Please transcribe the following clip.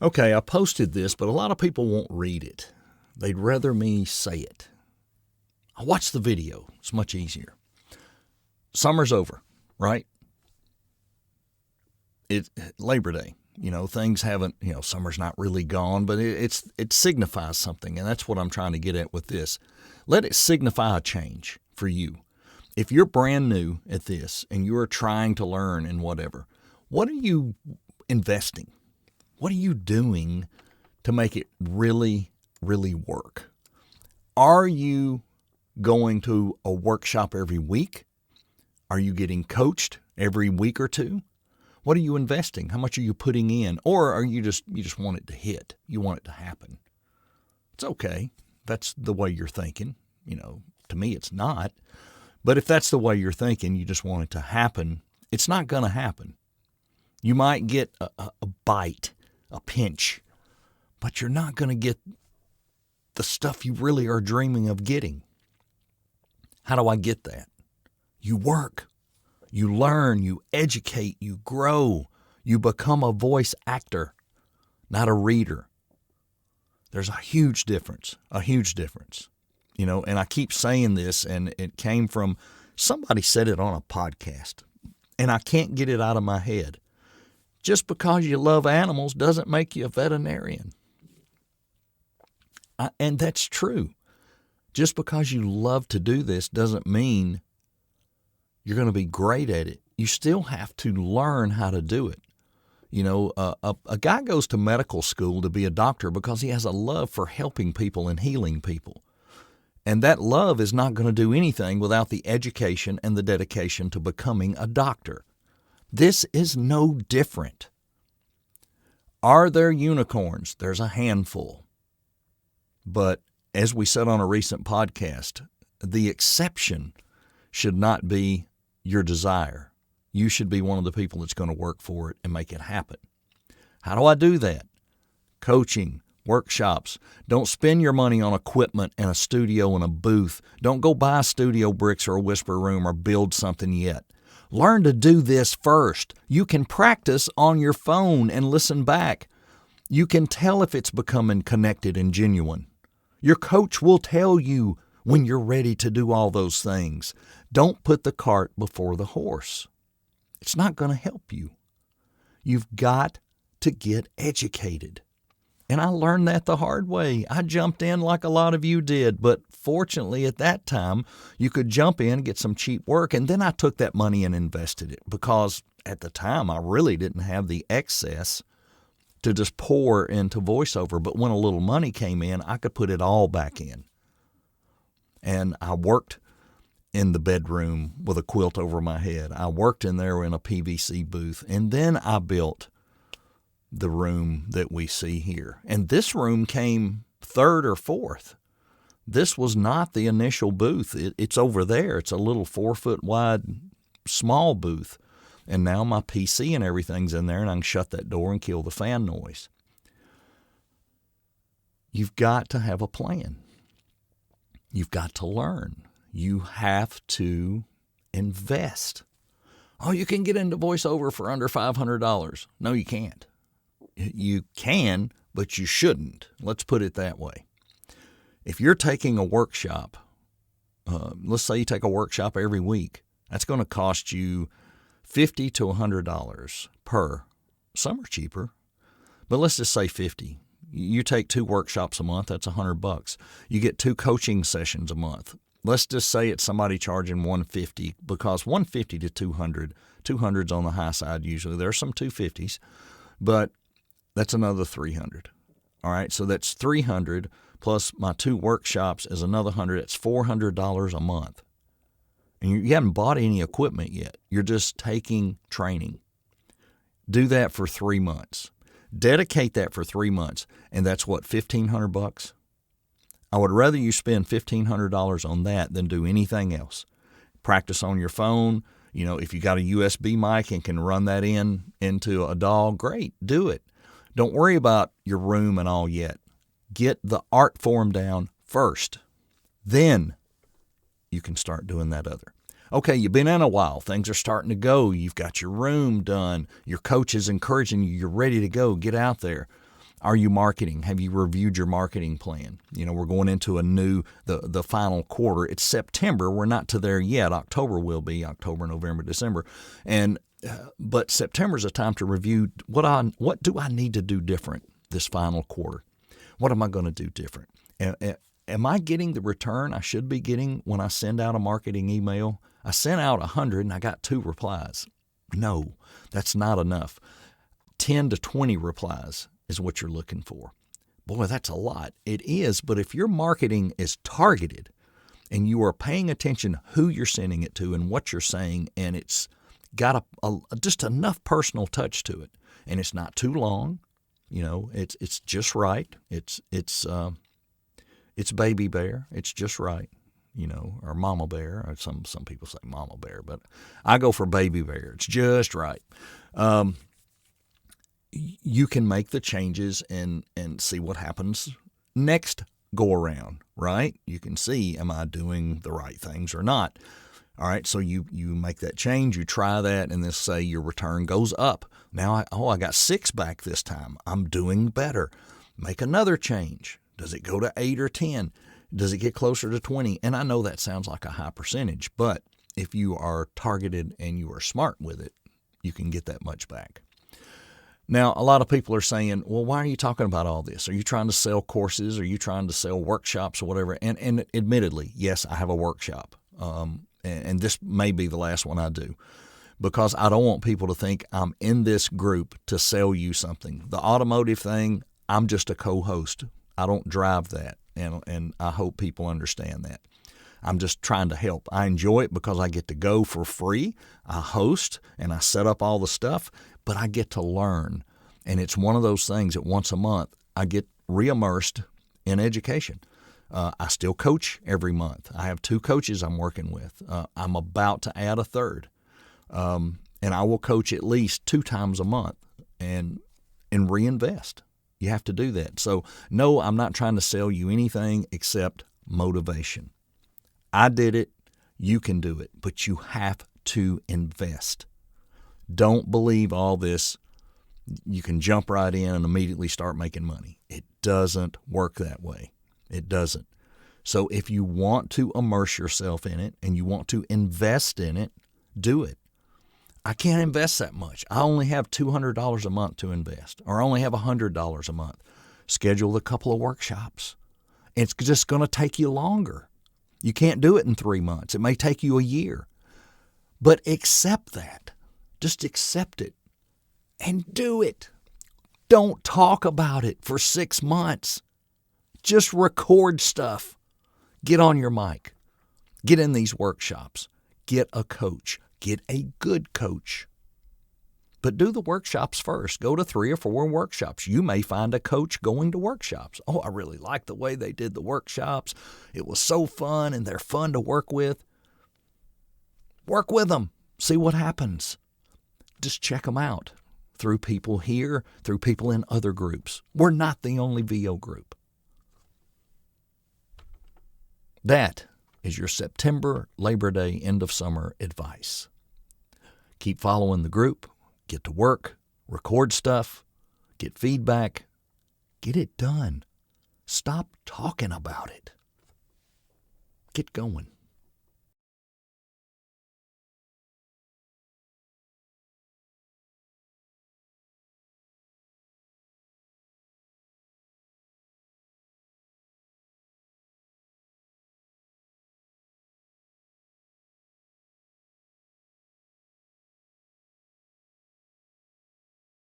Okay, I posted this, but a lot of people won't read it. They'd rather me say it. I watch the video. It's much easier. Summer's over, right? It's Labor Day. Things haven't, summer's not really gone, but it signifies something, and that's what I'm trying to get at with this. Let it signify a change for you. If you're brand new at this and you're trying to learn and whatever, what are you investing? What are you doing to make it really, really work? Are you going to a workshop every week? Are you getting coached every week or two? What are you investing? How much are you putting in? Or are you just want it to hit? You want it to happen. It's okay. That's the way you're thinking. To me it's not. But if that's the way you're thinking, you just want it to happen, it's not going to happen. You might get a bite, a pinch, but you're not going to get the stuff you really are dreaming of getting. How do I get that? You work. You learn, you educate, you grow, you become a voice actor, not a reader. There's a huge difference, and I keep saying this, and it came from, somebody said it on a podcast, and I can't get it out of my head. Just because you love animals doesn't make you a veterinarian. And that's true. Just because you love to do this doesn't mean you're going to be great at it. You still have to learn how to do it. A guy goes to medical school to be a doctor because he has a love for helping people and healing people. And that love is not going to do anything without the education and the dedication to becoming a doctor. This is no different. Are there unicorns? There's a handful. But as we said on a recent podcast, the exception should not be your desire. You should be one of the people that's going to work for it and make it happen. How do I do that? Coaching, workshops. Don't spend your money on equipment and a studio and a booth. Don't go buy studio bricks or a whisper room or build something yet. Learn to do this first. You can practice on your phone and listen back. You can tell if it's becoming connected and genuine. Your coach will tell you when you're ready to do all those things. Don't put the cart before the horse. It's not going to help you. You've got to get educated. And I learned that the hard way. I jumped in like a lot of you did, but fortunately at that time, you could jump in, get some cheap work, and then I took that money and invested it because at the time I really didn't have the excess to just pour into voiceover. But when a little money came in, I could put it all back in. And I worked in the bedroom with a quilt over my head. I worked in there in a PVC booth. And then I built the room that we see here. And this room came third or fourth. This was not the initial booth. It's over there. It's a little 4-foot wide, small booth. And now my PC and everything's in there, and I can shut that door and kill the fan noise. You've got to have a plan. You've got to learn. You have to invest. Oh, you can get into voiceover for under $500. No, you can't. You can, but you shouldn't. Let's put it that way. If you're taking a workshop, let's say you take a workshop every week, that's going to cost you $50 to $100 per. Some are cheaper, but let's just say $50. You take 2 workshops a month, that's $100. You get 2 coaching sessions a month. Let's just say it's somebody charging $150 because $150 to $200. $200's on the high side usually. There are some $250s, but that's another $300. All right, so that's $300 plus my 2 workshops is another $100. It's $400 a month. And you haven't bought any equipment yet. You're just taking training. Do that for 3 months. Dedicate that for 3 months, and that's what, $1,500? I would rather you spend $1,500 on that than do anything else. Practice on your phone. If you got a USB mic and can run that into a DAW, great, do it. Don't worry about your room and all yet. Get the art form down first. Then you can start doing that other. Okay, you've been in a while. Things are starting to go. You've got your room done. Your coach is encouraging you. You're ready to go. Get out there. Are you marketing? Have you reviewed your marketing plan? We're going into the final quarter. It's September. We're not to there yet. October will be, October, November, December. But September is a time to review what do I need to do different this final quarter? What am I going to do different? Am I getting the return I should be getting when I send out a marketing email? I sent out 100 and I got 2 replies. No, that's not enough. 10 to 20 replies is what you're looking for. Boy, that's a lot. It is, but if your marketing is targeted and you are paying attention who you're sending it to and what you're saying, and it's got just enough personal touch to it, and it's not too long, it's just right. It's baby bear. It's just right, or mama bear. Or some people say mama bear, but I go for baby bear. It's just right. You can make the changes and see what happens next go around, right? You can see, am I doing the right things or not? All right, so you make that change, you try that, and then say your return goes up. Now, I got 6 back this time. I'm doing better. Make another change. Does it go to 8 or 10? Does it get closer to 20? And I know that sounds like a high percentage, but if you are targeted and you are smart with it, you can get that much back. Now, a lot of people are saying, well, why are you talking about all this? Are you trying to sell courses? Are you trying to sell workshops or whatever? And admittedly, yes, I have a workshop. And this may be the last one I do, because I don't want people to think I'm in this group to sell you something. The automotive thing, I'm just a co-host. I don't drive that, and I hope people understand that. I'm just trying to help. I enjoy it because I get to go for free. I host and I set up all the stuff, but I get to learn. And it's one of those things that once a month I get re-immersed in education. I still coach every month. I have 2 coaches I'm working with. I'm about to add a third. And I will coach at least 2 times a month and reinvest. You have to do that. So, no, I'm not trying to sell you anything except motivation. I did it. You can do it. But you have to invest. Don't believe all this. You can jump right in and immediately start making money. It doesn't work that way. It doesn't. So if you want to immerse yourself in it and you want to invest in it, do it. I can't invest that much. I only have $200 a month to invest, or I only have $100 a month. Schedule a couple of workshops. It's just going to take you longer. You can't do it in 3 months. It may take you a year. But accept that. Just accept it and do it. Don't talk about it for 6 months. Just record stuff. Get on your mic. Get in these workshops. Get a coach. Get a good coach. But do the workshops first. Go to 3 or 4 workshops. You may find a coach going to workshops. Oh, I really like the way they did the workshops. It was so fun, and they're fun to work with. Work with them. See what happens. Just check them out through people here, through people in other groups. We're not the only VO group. That is your September Labor Day end of summer advice. Keep following the group. Get to work. Record stuff. Get feedback. Get it done. Stop talking about it. Get going.